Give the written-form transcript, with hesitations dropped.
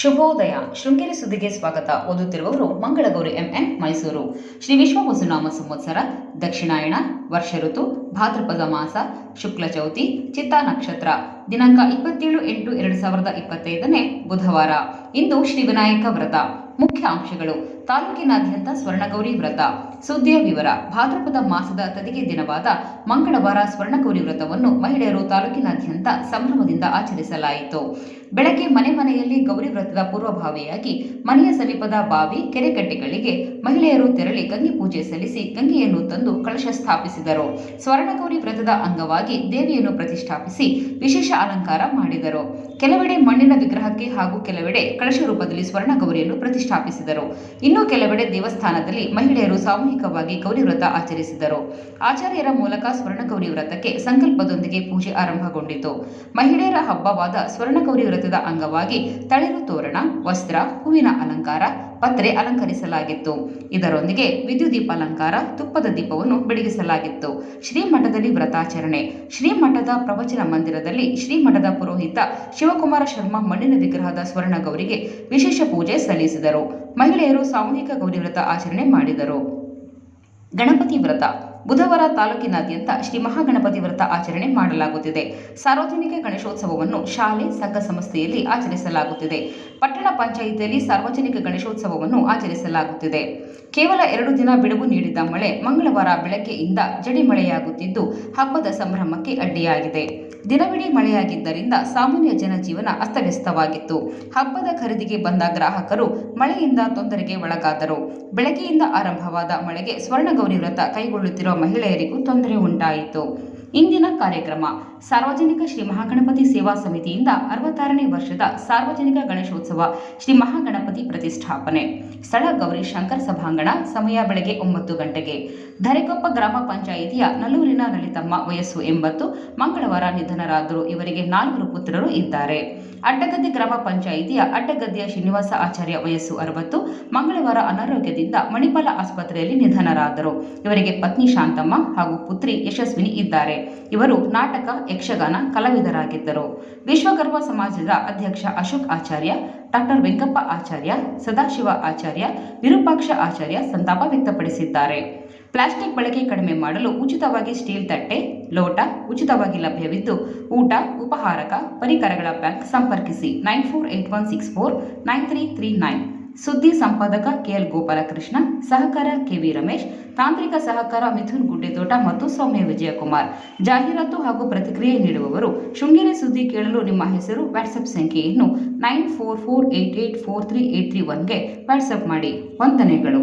ಶುಭೋದಯ. ಶೃಂಗೇರಿ ಸುದ್ದಿಗೆ ಸ್ವಾಗತ. ಓದುತ್ತಿರುವವರು ಮಂಗಳಗೌರಿ ಎಂಎನ್, ಮೈಸೂರು. ಶ್ರೀ ವಿಶ್ವವಸುನಾಮ ಸಂವತ್ಸರ, ದಕ್ಷಿಣಾಯಣ, ವರ್ಷ ಋತು, ಭಾದ್ರಪದ ಮಾಸ, ಶುಕ್ಲ ಚೌತಿ, ಚಿತ್ತಾ ನಕ್ಷತ್ರ. ದಿನಾಂಕ 27/8/2025 ಬುಧವಾರ. ಇಂದು ಶ್ರೀ ವಿನಾಯಕ ವ್ರತ. ಮುಖ್ಯ ಅಂಶಗಳು: ತಾಲೂಕಿನಾದ್ಯಂತ ಸ್ವರ್ಣಗೌರಿ ವ್ರತ. ಸುದ್ದಿಯ ವಿವರ: ಭಾದ್ರಪದ ಮಾಸದ ತದಿಗೆ ದಿನವಾದ ಮಂಗಳವಾರ ಸ್ವರ್ಣಗೌರಿ ವ್ರತವನ್ನು ಮಹಿಳೆಯರು ತಾಲೂಕಿನಾದ್ಯಂತ ಸಂಭ್ರಮದಿಂದ ಆಚರಿಸಲಾಯಿತು. ಬೆಳಗ್ಗೆ ಮನೆ ಮನೆಯಲ್ಲಿ ಗೌರಿ ವ್ರತದ ಪೂರ್ವಭಾವಿಯಾಗಿ ಮನೆಯ ಸಮೀಪದ ಬಾವಿ, ಕೆರೆಕಟ್ಟೆಗಳಿಗೆ ಮಹಿಳೆಯರು ತೆರಳಿ ಗಂಗೆ ಪೂಜೆ ಸಲ್ಲಿಸಿ ಗಂಗೆಯನ್ನು ತಂದು ಕಳಶ ಸ್ಥಾಪಿಸಿದರು. ಸ್ವರ್ಣಗೌರಿ ವ್ರತದ ಅಂಗವಾಗಿ ದೇವಿಯನ್ನು ಪ್ರತಿಷ್ಠಾಪಿಸಿ ವಿಶೇಷ ಅಲಂಕಾರ ಮಾಡಿದರು. ಕೆಲವೆಡೆ ಮಣ್ಣಿನ ವಿಗ್ರಹಕ್ಕೆ ಹಾಗೂ ಕೆಲವೆಡೆ ಕಳಶ ರೂಪದಲ್ಲಿ ಸ್ವರ್ಣಗೌರಿಯನ್ನು ಪ್ರತಿಷ್ಠಾಪಿಸಿದರು. ಇನ್ನು ಕೆಲವೆಡೆ ದೇವಸ್ಥಾನದಲ್ಲಿ ಮಹಿಳೆಯರು ಸಾಮೂಹಿಕವಾಗಿ ಗೌರಿ ವ್ರತ ಆಚರಿಸಿದರು. ಆಚಾರ್ಯರ ಮೂಲಕ ಸ್ವರ್ಣಗೌರಿ ವ್ರತಕ್ಕೆ ಸಂಕಲ್ಪದೊಂದಿಗೆ ಪೂಜೆ ಆರಂಭಗೊಂಡಿತು. ಮಹಿಳೆಯರ ಹಬ್ಬವಾದ ಸ್ವರ್ಣಗೌರಿ ವ್ರತದ ಅಂಗವಾಗಿ ತಳಿರು ತೋರಣ, ವಸ್ತ್ರ, ಹೂವಿನ ಅಲಂಕಾರ, ಪತ್ರೆ ಅಲಂಕರಿಸಲಾಗಿತ್ತು. ಇದರೊಂದಿಗೆ ವಿದ್ಯುದೀಪ ಅಲಂಕಾರ, ತುಪ್ಪದ ದೀಪವನ್ನು ಬೆಳಗಿಸಲಾಗಿತ್ತು. ಶ್ರೀಮಠದಲ್ಲಿ ವ್ರತಾಚರಣೆ. ಶ್ರೀಮಠದ ಪ್ರವಚನ ಮಂದಿರದಲ್ಲಿ ಶ್ರೀಮಠದ ಪುರೋಹಿತ ಶಿವಕುಮಾರ ಶರ್ಮಾ ಮಣ್ಣಿನ ವಿಗ್ರಹದ ಸ್ವರ್ಣಗೌರಿಗೆ ವಿಶೇಷ ಪೂಜೆ ಸಲ್ಲಿಸಿದರು. ಮಹಿಳೆಯರು ಸಾಮೂಹಿಕ ಗೌರಿ ವ್ರತ ಆಚರಣೆ ಮಾಡಿದರು. ಗಣಪತಿ ವ್ರತ. ಬುಧವಾರ ತಾಲೂಕಿನಾದ್ಯಂತ ಶ್ರೀ ಮಹಾಗಣಪತಿ ವ್ರತ ಆಚರಣೆ ಮಾಡಲಾಗುತ್ತಿದೆ. ಸಾರ್ವಜನಿಕ ಗಣೇಶೋತ್ಸವವನ್ನು ಶಾಲೆ, ಸಂಘ ಸಂಸ್ಥೆಯಲ್ಲಿ ಆಚರಿಸಲಾಗುತ್ತಿದೆ. ಪಟ್ಟಣ ಪಂಚಾಯಿತಿಯಲ್ಲಿ ಸಾರ್ವಜನಿಕ ಗಣೇಶೋತ್ಸವವನ್ನು ಆಚರಿಸಲಾಗುತ್ತಿದೆ. ಕೇವಲ 2 ದಿನ ಬಿಡುವು ನೀಡಿದ್ದ ಮಳೆ ಮಂಗಳವಾರ ಬೆಳಗ್ಗೆಯಿಂದ ಜಡಿ ಮಳೆಯಾಗುತ್ತಿದ್ದು ಹಬ್ಬದ ಸಂಭ್ರಮಕ್ಕೆ ಅಡ್ಡಿಯಾಗಿದೆ. ದಿನವಿಡೀ ಮಳೆಯಾಗಿದ್ದರಿಂದ ಸಾಮಾನ್ಯ ಜನಜೀವನ ಅಸ್ತವ್ಯಸ್ತವಾಗಿತ್ತು. ಹಬ್ಬದ ಖರೀದಿಗೆ ಬಂದ ಗ್ರಾಹಕರು ಮಳೆಯಿಂದ ತೊಂದರೆಗೆ ಒಳಗಾದರು. ಬೆಳಗ್ಗೆಯಿಂದ ಆರಂಭವಾದ ಮಳೆಗೆ ಸ್ವರ್ಣಗೌರಿ ವ್ರತ ಕೈಗೊಳ್ಳುತ್ತಿರುವ ಮಹಿಳೆಯರಿಗೂ ತೊಂದರೆ ಉಂಟಾಯಿತು. ಇಂದಿನ ಕಾರ್ಯಕ್ರಮ: ಸಾರ್ವಜನಿಕ ಶ್ರೀ ಮಹಾಗಣಪತಿ ಸೇವಾ ಸಮಿತಿಯಿಂದ 66ನೇ ವರ್ಷದ ಸಾರ್ವಜನಿಕ ಗಣೇಶೋತ್ಸವ ಶ್ರೀ ಮಹಾಗಣಪತಿ ಪ್ರತಿಷ್ಠಾಪನೆ. ಸ್ಥಳ ಗೌರಿ ಶಂಕರ್ ಸಭಾಂಗಣ. ಸಮಯ ಬೆಳಗ್ಗೆ 9 ಗಂಟೆಗೆ. ಧರೆಕೊಪ್ಪ ಗ್ರಾಮ ಪಂಚಾಯಿತಿಯ ನಲ್ಲೂರಿನ ಲಲಿತಮ್ಮ, ವಯಸ್ಸು 80, ಮಂಗಳವಾರ ನಿಧನರಾದರು. ಇವರಿಗೆ 4 ಪುತ್ರರು ಇದ್ದಾರೆ. ಅಡ್ಡಗದ್ದೆ ಗ್ರಾಮ ಪಂಚಾಯಿತಿಯ ಅಡ್ಡಗದ್ದೆಯ ಶ್ರೀನಿವಾಸ ಆಚಾರ್ಯ, ವಯಸ್ಸು 60, ಮಂಗಳವಾರ ಅನಾರೋಗ್ಯದಿಂದ ಮಣಿಪಾಲ ಆಸ್ಪತ್ರೆಯಲ್ಲಿ ನಿಧನರಾದರು. ಇವರಿಗೆ ಪತ್ನಿ ಶಾಂತಮ್ಮ ಹಾಗೂ ಪುತ್ರಿ ಯಶಸ್ವಿನಿ ಇದ್ದಾರೆ. ಇವರು ನಾಟಕ, ಯಕ್ಷಗಾನ ಕಲಾವಿದರಾಗಿದ್ದರು. ವಿಶ್ವಕರ್ಮ ಸಮಾಜದ ಅಧ್ಯಕ್ಷ ಅಶೋಕ್ ಆಚಾರ್ಯ, ಡಾಕ್ಟರ್ ವೆಂಕಪ್ಪ ಆಚಾರ್ಯ, ಸದಾಶಿವ ಆಚಾರ್ಯ, ವಿರೂಪಾಕ್ಷ ಆಚಾರ್ಯ ಸಂತಾಪ ವ್ಯಕ್ತಪಡಿಸಿದ್ದಾರೆ. ಪ್ಲಾಸ್ಟಿಕ್ ಬಳಕೆ ಕಡಿಮೆ ಮಾಡಲು ಉಚಿತವಾಗಿ ಸ್ಟೀಲ್ ತಟ್ಟೆ, ಲೋಟ ಉಚಿತವಾಗಿ ಲಭ್ಯವಿದ್ದು, ಊಟ, ಉಪಹಾರಕ, ಪರಿಕರಗಳ ಬ್ಯಾಂಕ್ ಸಂಪರ್ಕಿಸಿ 9481649339. ಸುದ್ದಿ ಸಂಪಾದಕ ಕೆಎಲ್ ಗೋಪಾಲಕೃಷ್ಣ, ಸಹಕಾರ ಕೆವಿ ರಮೇಶ್, ತಾಂತ್ರಿಕ ಸಹಕಾರ ಮಿಥುನ್ ಗುಡ್ಡೆತೋಟ ಮತ್ತು ಸೌಮ್ಯ ವಿಜಯಕುಮಾರ್. ಜಾಹೀರಾತು ಹಾಗೂ ಪ್ರತಿಕ್ರಿಯೆ ನೀಡುವವರು. ಶೃಂಗೇರಿ ಸುದ್ದಿ ಕೇಳಲು ನಿಮ್ಮ ಹೆಸರು, ವಾಟ್ಸ್ಆಪ್ ಸಂಖ್ಯೆಯನ್ನು 9448843831ಗೆ ವಾಟ್ಸ್ಆಪ್ ಮಾಡಿ. ವಂದನೆಗಳು.